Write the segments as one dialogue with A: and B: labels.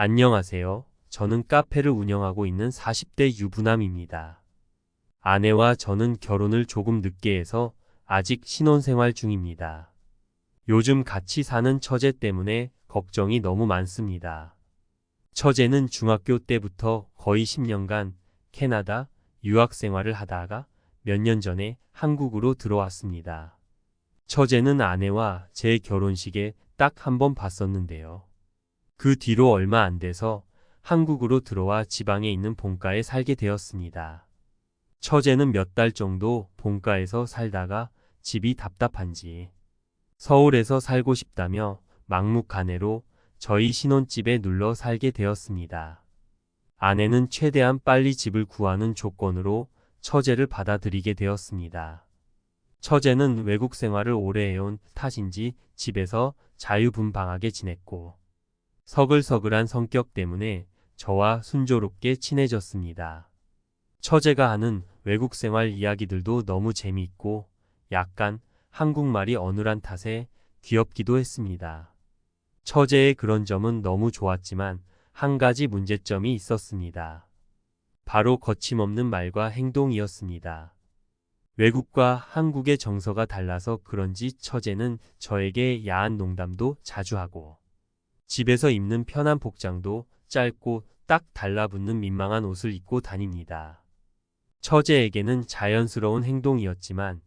A: 안녕하세요. 저는 카페를 운영하고 있는 40대 유부남입니다. 아내와 저는 결혼을 조금 늦게 해서 아직 신혼생활 중입니다. 요즘 같이 사는 처제 때문에 걱정이 너무 많습니다. 처제는 중학교 때부터 거의 10년간 캐나다 유학 생활을 하다가 몇 년 전에 한국으로 들어왔습니다. 처제는 아내와 제 결혼식에 딱 한 번 봤었는데요. 그 뒤로 얼마 안 돼서 한국으로 들어와 지방에 있는 본가에 살게 되었습니다. 처제는 몇 달 정도 본가에서 살다가 집이 답답한지 서울에서 살고 싶다며 막무가내로 저희 신혼집에 눌러 살게 되었습니다. 아내는 최대한 빨리 집을 구하는 조건으로 처제를 받아들이게 되었습니다. 처제는 외국 생활을 오래 해온 탓인지 집에서 자유분방하게 지냈고 서글서글한 성격 때문에 저와 순조롭게 친해졌습니다. 처제가 하는 외국 생활 이야기들도 너무 재미있고 약간 한국말이 어눌한 탓에 귀엽기도 했습니다. 처제의 그런 점은 너무 좋았지만 한 가지 문제점이 있었습니다. 바로 거침없는 말과 행동이었습니다. 외국과 한국의 정서가 달라서 그런지 처제는 저에게 야한 농담도 자주 하고 집에서 입는 편한 복장도 짧고 딱 달라붙는 민망한 옷을 입고 다닙니다. 처제에게는 자연스러운 행동이었지만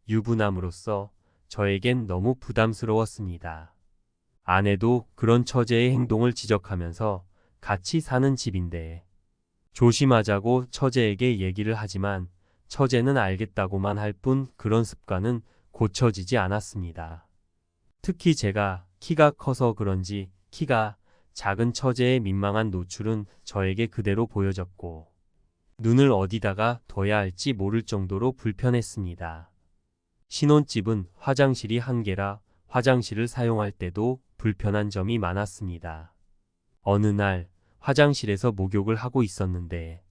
A: 유부남으로서 저에겐 너무 부담스러웠습니다. 아내도 그런 처제의 행동을 지적하면서 같이 사는 집인데 조심하자고 처제에게 얘기를 하지만 처제는 알겠다고만 할 뿐 그런 습관은 고쳐지지 않았습니다. 특히 제가 키가 커서 그런지 키가 작은 처제의 민망한 노출은 저에게 그대로 보여졌고 눈을 어디다가 둬야 할지 모를 정도로 불편했습니다. 신혼집은 화장실이 한 개라 화장실을 사용할 때도 불편한 점이 많았습니다. 어느 날 화장실에서 목욕을 하고 있었는데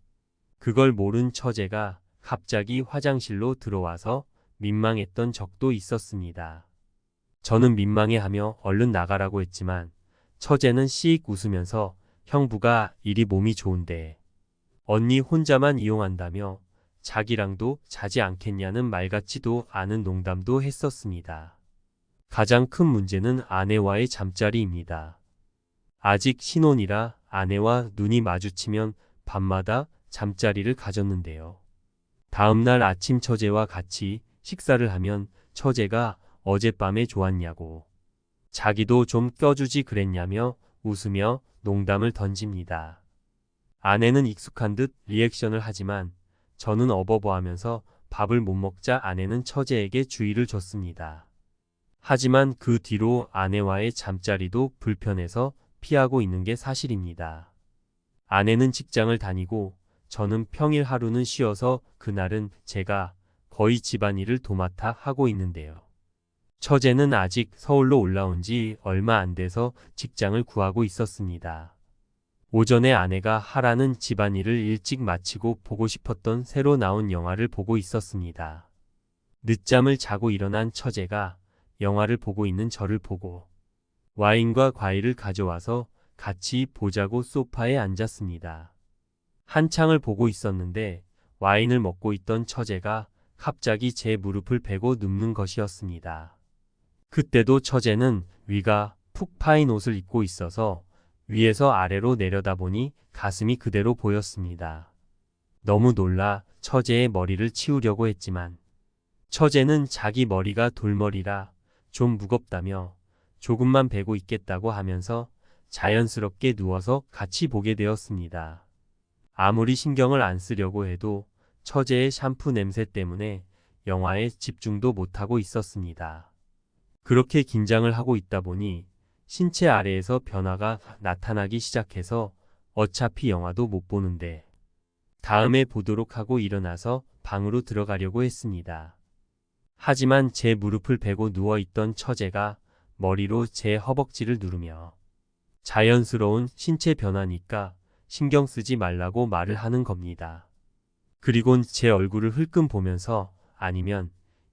A: 그걸 모른 처제가 갑자기 화장실로 들어와서 민망했던 적도 있었습니다. 저는 민망해하며 얼른 나가라고 했지만 처제는 씩 웃으면서 형부가 이리 몸이 좋은데 언니 혼자만 이용한다며 자기랑도 자지 않겠냐는 말 같지도 않은 농담도 했었습니다. 가장 큰 문제는 아내와의 잠자리입니다. 아직 신혼이라 아내와 눈이 마주치면 밤마다 잠자리를 가졌는데요. 다음날 아침 처제와 같이 식사를 하면 처제가 어젯밤에 좋았냐고 자기도 좀 껴주지 그랬냐며 웃으며 농담을 던집니다. 아내는 익숙한 듯 리액션을 하지만 저는 어버버하면서 밥을 못 먹자 아내는 처제에게 주의를 줬습니다. 하지만 그 뒤로 아내와의 잠자리도 불편해서 피하고 있는 게 사실입니다. 아내는 직장을 다니고 저는 평일 하루는 쉬어서 그날은 제가 거의 집안일을 도맡아 하고 있는데요. 처제는 아직 서울로 올라온 지 얼마 안 돼서 직장을 구하고 있었습니다. 오전에 아내가 하라는 집안일을 일찍 마치고 보고 싶었던 새로 나온 영화를 보고 있었습니다. 늦잠을 자고 일어난 처제가 영화를 보고 있는 저를 보고 와인과 과일을 가져와서 같이 보자고 소파에 앉았습니다. 한창을 보고 있었는데 와인을 먹고 있던 처제가 갑자기 제 무릎을 베고 눕는 것이었습니다. 그때도 처제는 위가 푹 파인 옷을 입고 있어서 위에서 아래로 내려다보니 가슴이 그대로 보였습니다. 너무 놀라 처제의 머리를 치우려고 했지만 처제는 자기 머리가 돌머리라 좀 무겁다며 조금만 베고 있겠다고 하면서 자연스럽게 누워서 같이 보게 되었습니다. 아무리 신경을 안 쓰려고 해도 처제의 샴푸 냄새 때문에 영화에 집중도 못하고 있었습니다. 그렇게 긴장을 하고 있다 보니 신체 아래에서 변화가 나타나기 시작해서 어차피 영화도 못 보는데 다음에 보도록 하고 일어나서 방으로 들어가려고 했습니다. 하지만 제 무릎을 베고 누워있던 처제가 머리로 제 허벅지를 누르며 자연스러운 신체 변화니까 신경 쓰지 말라고 말을 하는 겁니다. 그리곤 제 얼굴을 흘끔 보면서 아니면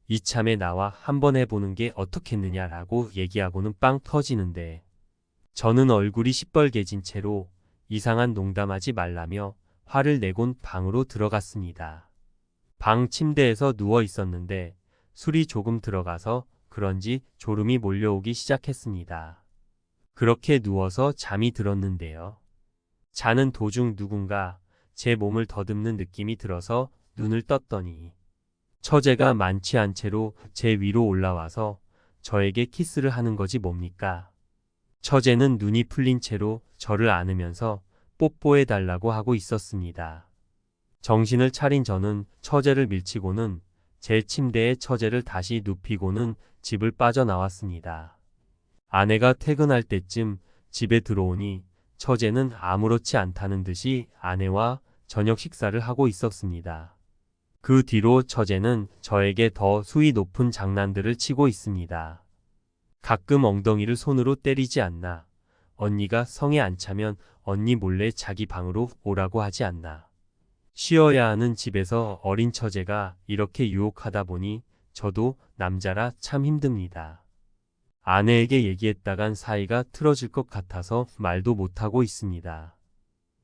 A: 이참에 나와 한번 해보는 게 어떻겠느냐라고 얘기하고는 빵 터지는데 저는 얼굴이 시뻘개진 채로 이상한 농담하지 말라며 화를 내곤 방으로 들어갔습니다. 방 침대에서 누워 있었는데 술이 조금 들어가서 그런지 졸음이 몰려오기 시작했습니다. 그렇게 누워서 잠이 들었는데요. 자는 도중 누군가 제 몸을 더듬는 느낌이 들어서 눈을 떴더니 처제가 만취한 채로 제 위로 올라와서 저에게 키스를 하는 거지 뭡니까? 처제는 눈이 풀린 채로 저를 안으면서 뽀뽀해달라고 하고 있었습니다. 정신을 차린 저는 처제를 밀치고는 제 침대에 처제를 다시 눕히고는 집을 빠져나왔습니다. 아내가 퇴근할 때쯤 집에 들어오니 처제는 아무렇지 않다는 듯이 아내와 저녁 식사를 하고 있었습니다. 그 뒤로 처제는 저에게 더 수위 높은 장난들을 치고 있습니다. 가끔 엉덩이를 손으로 때리지 않나. 언니가 성에 안 차면 언니 몰래 자기 방으로 오라고 하지 않나. 쉬어야 하는 집에서 어린 처제가 이렇게 유혹하다 보니 저도 남자라 참 힘듭니다. 아내에게 얘기했다간 사이가 틀어질 것 같아서 말도 못하고 있습니다.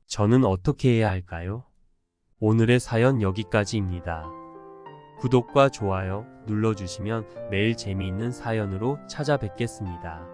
A: 저는 어떻게 해야 할까요? 오늘의 사연 여기까지입니다. 구독과 좋아요 눌러주시면 매일 재미있는 사연으로 찾아뵙겠습니다.